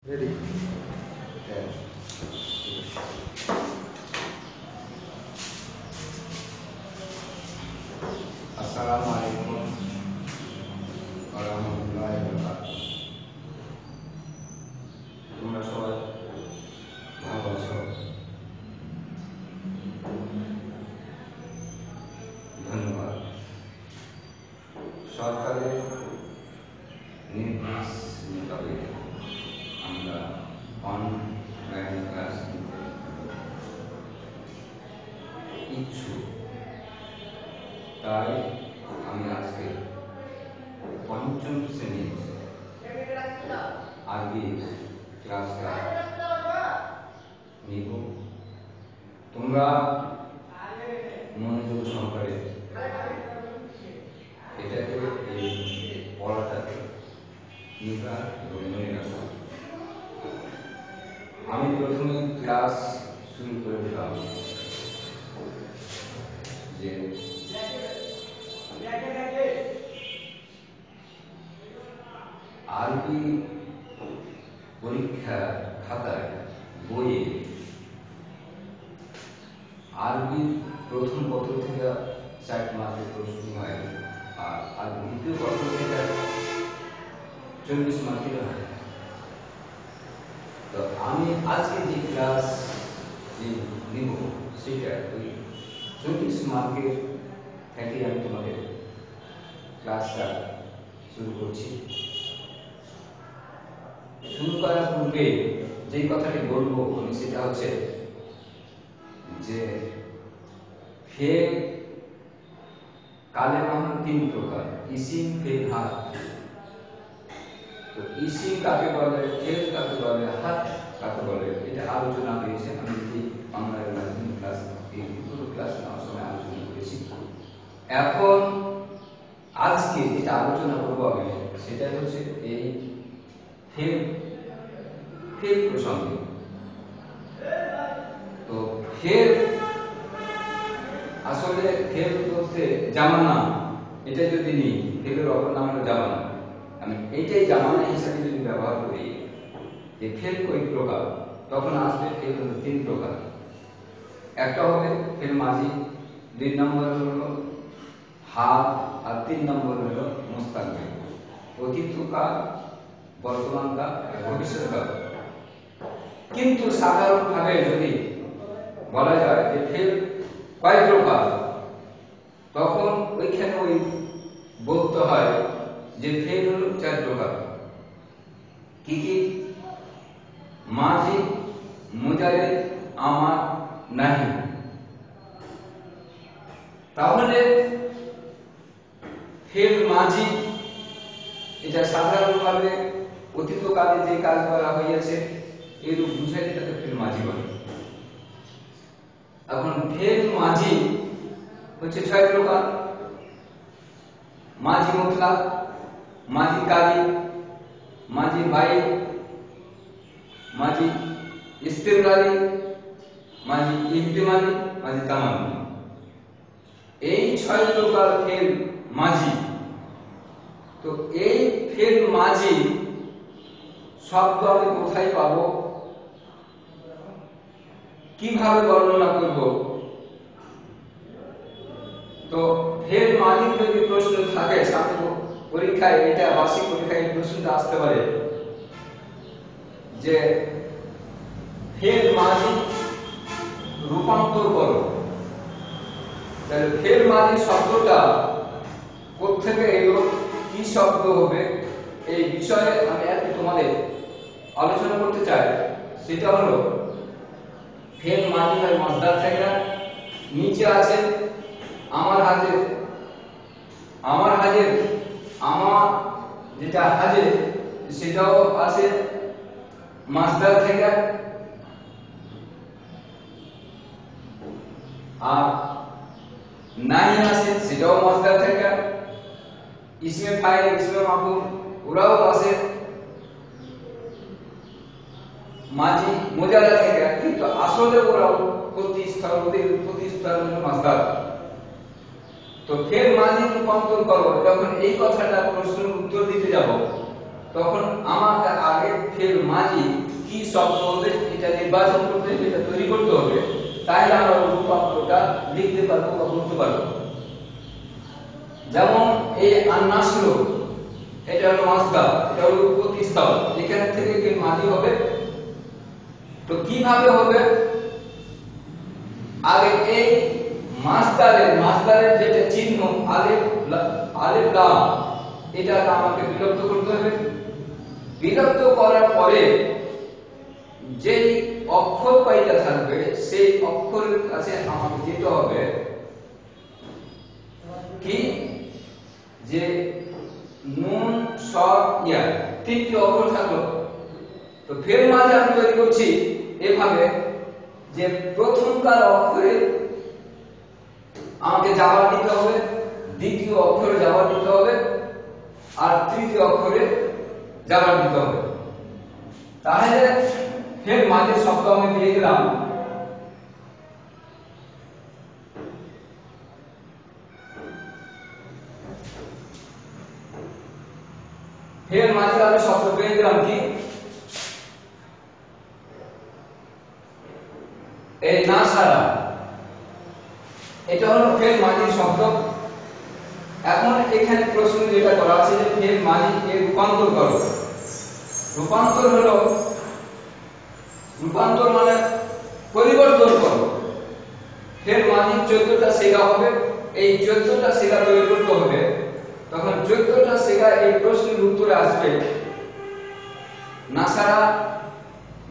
Ready? Okay. Assalamualaikum warahmatullahi wabarakatuh. তোমরা সবাই ভালো আছো? ধন্যবাদ। সরকারের নির্দেশ মোতাবেক আমরা অনলাইন ক্লাস নিতে ইচ্ছুক। তাই আমি আজকে পঞ্চম শ্রেণীর আরবির ক্লাসটা নিব। তোমরা মনোযোগ সহকারে এটাকে এই পড়াটাকে নিবা এবং মনে রাখো। আমি প্রথমে ক্লাস শুরু করে দিলাম যে আরবি পরীক্ষা খাতায় বইয়ে আরবি প্রথম পত্র থেকে 4 মার্কের প্রশ্ন হয়, আর দ্বিতীয় পত্র থেকে 24 মার্কের হয়। তো আমি আজকে যে ক্লাস নিব সেটা ওই 24 মার্কের থেকে আমি তোমাদের ক্লাসটা শুরু করছি। শুরু করার পূর্বে যে কথাটি বলবো আমি সেটা হচ্ছে যে ফেল কালেমা 3 প্রকার, ইসিম, ফেল, হাত। তো ইসিম কাকে বলে, ফেল কাকে বলে, হাত কাকে বলে, এটা আলোচনা হয়েছে। আমি এই বাংলার মাধ্যমিক ক্লাস এই পুরো ক্লাস নেওয়ার সময় আলোচনা করেছি। এখন আজকে যেটা আলোচনা করবো আমি সেটা হচ্ছে এই ফেল প্রসঙ্গে। তো ফেল আসলে ফেল বলতে জামানা, এটা যদি নিই ফেলের অপর নাম হলো জামানা। আমি এইটাই জামানা হিসাবে যদি ব্যবহার করি যে ফেল কয় প্রকার, তখন আসবে ফেল হলো 3 প্রকার। একটা হবে ফেল মাঝি, 2 নম্বর হলো হাল, আর 3 নম্বর হলো মুস্তাকবিল, অতীতকাল, বর্তমানকাল, ভবিষ্যৎকাল। কিন্তু সাধারণভাবে যদি বলা যায় যে ফেল কয় প্রকার, তখন ওইখানে ওই বলতে হয় যে ফেল হলো 4 প্রকার। কি কি? মাঝি, মুজারে, আমার, নাহি। তাহলে ফেল মাঝি এটা সাধারণভাবে অতীতকালে যে কাজ করা হয়েছে এরূপ বুঝাইলে তাকে ফেল মাঝি বলে। এখন ফেল মাঝি হচ্ছে 6 প্রকার। মাঝি মুতলাক, মাঝি কালি, মাঝি ভাই, মাঝি ইস্তেমরারি, মাঝি ইহতিমালি, মাঝি তামান্নি। এই 6 প্রকার ফেল মাঝি। তো এই ফেল মাঝি শব্দ আমি কোথায় পাবো, কিভাবে বর্ণনা করব? তো ফেল মাঝি যদি প্রশ্ন থাকে সামনে পরীক্ষায়, এটা বার্ষিক পরীক্ষায় প্রশ্নটা আসতে পারে যে ফেল মাঝি রূপান্তর করো। তাহলে ফেল মাঝি শব্দটা কোত্থেকে এলো, কি শব্দ হবে, এই বিষয়ে আমি একটু তোমাদের আলোচনা করতে চাই। সেটা হলো ফেল মাঝি হয় মাসদার থেকে, নিচে আছে আমার হাজের, আমার যেটা হাজের সেটাও আছে মাসদার থেকে, আর নাহি আছে সেটাও মাসদার থেকে, ইসমে ফাইল, ইসমে মাফুল ওরাও আছে মাঝি মুজারা থেকে, কিন্তু আসলে ওরাও প্রতিস্থান মাসদার। তো ফের মাঝি রূপান্তর করো, যখন এই কথাটা প্রশ্নের উত্তর দিতে যাব তখন আমাকে আগে ফের মাঝি কি শব্দ হবে এটা নির্বাচন করতে হবে, এটা তৈরি করতে হবে, তাহলে আমরা রূপান্তরটা লিখতে পারবো বা বলতে পারবো। যেমন এই আন্নাসল, এটা হলো মাসদার, এটা হলো প্রতিস্থল, এখান থেকে কি মাঝি হবে। তো কিভাবে হবে? আগে এই মাসদারের যেটা চিহ্ন আলিফ লাম, এটা আমাকে বিলুপ্ত করতে হবে। বিলুপ্ত করার পরে যেই অক্ষর কয়টা থাকবে সেই অক্ষরের কাছে আমাকে যেতে হবে কি, যে নুন সদ ইয়া, তিনটি অক্ষর থাকলো। তো ফের মাঝে আমি তৈরি করছি এভাবে যে প্রথমকার অক্ষরে আমাকে যাওয়ার দিতে হবে, দ্বিতীয় অক্ষরে যাওয়ার দিতে হবে, আর তৃতীয় অক্ষরে যাওয়ার দিতে হবে। তাহলে ফের মাঝে শব্দ আমি পেয়ে গেলাম ফের মাঝে আমি শব্দ পেয়ে গেলাম কি, এই নাসারা, এটা হলো ফের মাঝির শব্দ। এখন এখানে প্রশ্ন যেটা করা আছে যে ফের মাঝি এর রূপান্তর করো। রূপান্তর হলো, রূপান্তর মানে পরিবর্তন করো। ফের মাঝির 14টা সেগা হবে, এই 14টা সেগা তৈরি করতে হবে। তখন 14টা সেগা এই প্রশ্নের উত্তরে আসবে নাসারা,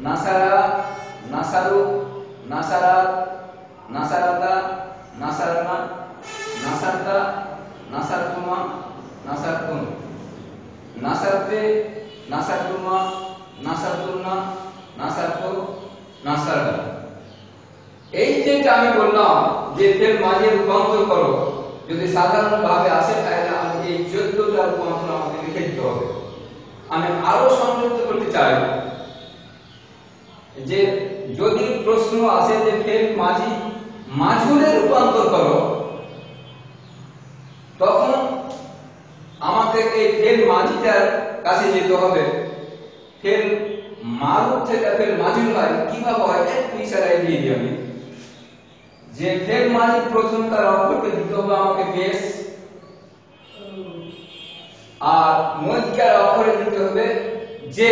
নাসারা, নাসারু, নাসারাত, নাসারাতা, নাসারানা, নাসারতা, নাসারতুমা, নাসারতুন, নাসারতে, নাসারতুমা, নাসারতুন্না, নাসারতু, নাসারদা। এই যেটা আমি বললাম যে ফের মাঝে রূপান্তর করো, যদি সাধারণ ভাবে আসে তাহলে আমি এই 14টা রূপান্তর আমাকে লিখে দিতে হবে। আমি আরো সংযুক্ত করতে চাই যে যদি প্রশ্ন আসে যে ফের মাঝি মাঝুরে রূপান্তর করো, তখন আমাকে এই ফের মাঝিটার কাছে যেতে হবে। ফের মারুফ থেকে ফের মাঝুর হয় কিভাবে হয় একটু ইশারায় দিয়ে দিই আমি, যে ফের মাঝি প্রথমকার অক্ষরকে দিতে হবে আমাকে বেশ, আর মধ্যকার অক্ষরে দিতে হবে যে,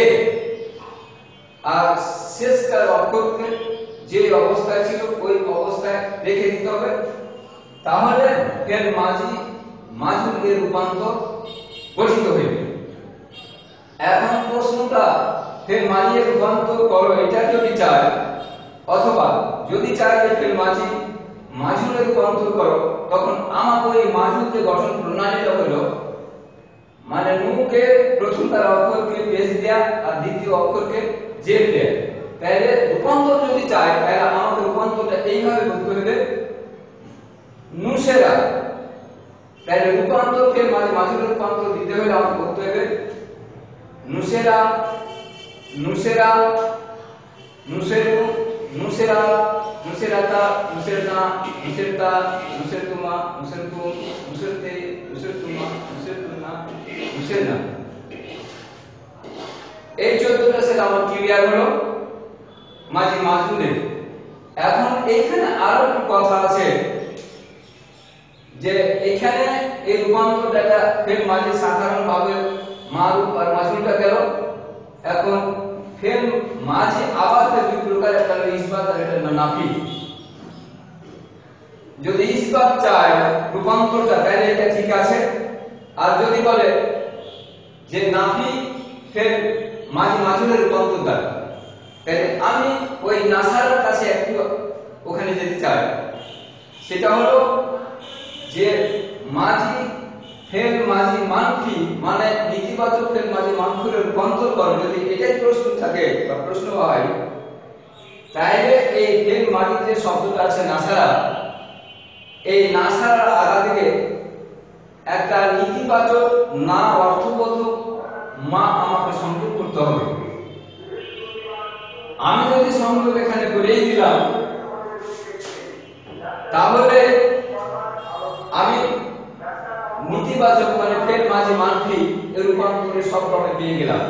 আর শেষকার অক্ষরকে যে অবস্থায় ছিল ওই অবস্থায় রেখে দিতে হবে। তাহলে ফের মাঝি মাঝুর এর রূপান্তর গঠিত হইবে। এখন প্রশ্নটা ফের মাঝি এর রূপান্তর করো এটা যদি চায়, অথবা যদি চায় যে ফের মাঝি মাঝুর এর রূপান্তর করো, তখন আমাকে ওই মাঝুর যে গঠন প্রণালীটা হলো মানে নুকে প্রথমকার অক্ষরকে পেশ দেয়া আর দ্বিতীয় অক্ষরকে জের দেয়া। তাহলে রূপান্তর যদি চাই তাহলে আমাকে রূপান্তরটা এইভাবে করতে হবে নুসেরা। তাহলে রূপান্তরকে মানে মাঝুর রূপান্তর দিতে হলে আমাকে করতে হবে নুসেরা, নুসেরা, নুসেরু, নুসেরা, নুসেরাতা, নুসেরনা, নুসেরতা, নুসেরতুমা, নুসেরতুম, নুসেরতে, নুসেরতুমা, নুসেরতুন্না, নুসেরনা। এই 14টা সেটা আমার ক্লিয়ার হলো মাঝি মাঝুরে। এখন এইখানে আরো একটু কথা আছে যে এখানে এই রূপান্তরটা ফের মাঝি সাধারণভাবে মারুফ আর মাঝুরটা গেল। এখন ফের মাঝি আবার দুই প্রকার, একটা হলো ইসবাত আর একটা হলো নাফি। যদি ইসবাত চায় রূপান্তরটা তাহলে এটা ঠিক আছে, আর যদি বলে যে নাফি ফের মাঝি মাঝুরের রূপান্তর দেয়, তাহলে আমি ওই নাসারার কাছে একটু ওখানে যেতে চাই। সেটা হলো যে মাঝি ফের মাঝি মানফি মানে নীতিবাচক ফের মাঝি মানফির রূপান্তর করে, যদি এটাই প্রশ্ন থাকে বা প্রশ্ন হয়, তাহলে এই ফের মাঝি যে শব্দটা আছে নাসারা, এই নাসারার আগা থেকে একটা নীতিবাচক না অর্থবোধক মা আমাকে সংযোগ করতে হবে। আমি যদি সংযোগ এখানে করেই দিলাম, তাহলে আমি নীতিবাচক মানে ফের মাঝি মানফি এর রূপান্তরে সব রকম পেয়ে গেলাম।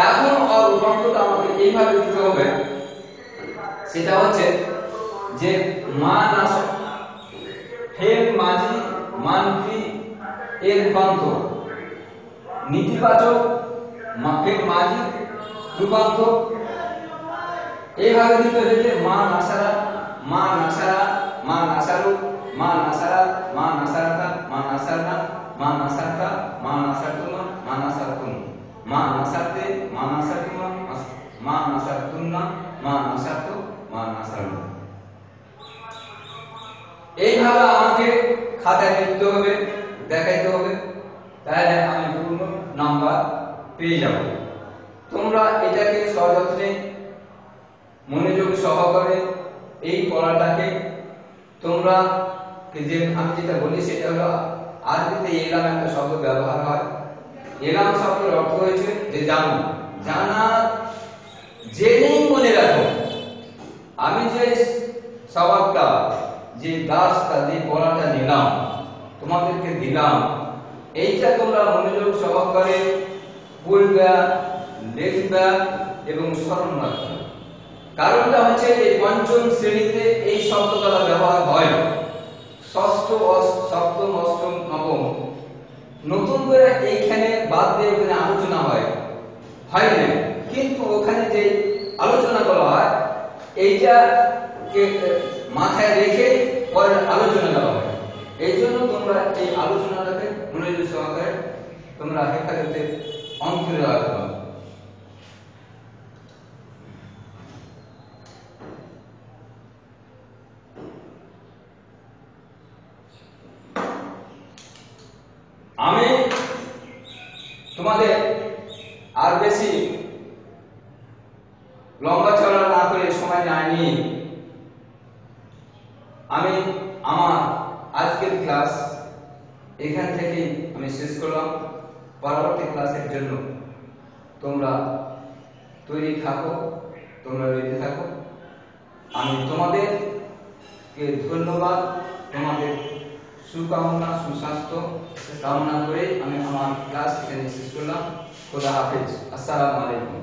এখন রূপান্তরটা আমাকে এইভাবে দিতে হবে, সেটা হচ্ছে যে মান আসা ফেল মাঝি মানটি এর রূপান্তর, নেতিবাচক ফেল মাঝি রূপান্তর এইভাবে দিতে হবে যে মান আসারা মান আসারা মান আসারু মান আসারা মান আসারতা মান আসারনা মান আসারতা মান আসারতুমা মান আসারতুম মান আসারতে মান আসারতুমা মান আসারতুন্না মান আসারতু মান আসারনা। এইভাবে আমাকে খাতায় লিখতে হবে, দেখাইতে হবে, তাহলে আমি পূর্ণ নাম্বার পেয়ে যাব। তোমরা এটাকে সযত্নে মনোযোগ সহকারে এই পড়াটাকে তোমরা যে আমি যেটা বলি সেটা হলো আরবিতে এলাম একটা শব্দ ব্যবহার হয়। এলাম শব্দের অর্থ হয়েছে যে জানো, জানা, জেনেই মনে রাখো। আমি যে সবাবটা যে দাসটা যে পড়াটা নিলাম তোমাদেরকে দিলাম, এইটা তোমরা মনোযোগ সহকারে পড়বা, লিখবা এবং স্মরণ রাখবা। কারণটা হচ্ছে এই পঞ্চম শ্রেণীতে এই শব্দটা ব্যবহার হয়, ষষ্ঠ সপ্তম অষ্টম নবম নতুন করে এইখানে বাদ দিয়ে ওখানে আলোচনা হয় না, কিন্তু ওখানে যে আলোচনা করা হয় এইটা মাথায় রেখে পরে আলোচনা করা হয়। এই জন্য তোমরা এই আলোচনাটাকে মনোযোগ সহকারে তোমরা হেফাজতে অন্তরে রাখবা। আমি তোমাদের আর বেশি লম্বা চড়া না করে সময় নেয়নি, আমি আমার আজকের ক্লাস এখান থেকে আমি শেষ করলাম। পরবর্তী ক্লাসের জন্য তোমরা তৈরি থাকো, তোমরা রেডি থাকো। আমি তোমাদেরকে ধন্যবাদ, তোমাদের সুকামনা সুস্বাস্থ্য কামনা করে আমি আমার ক্লাস এখানে শেষ করলাম। খোদা হাফেজ, আসসালামু আলাইকুম।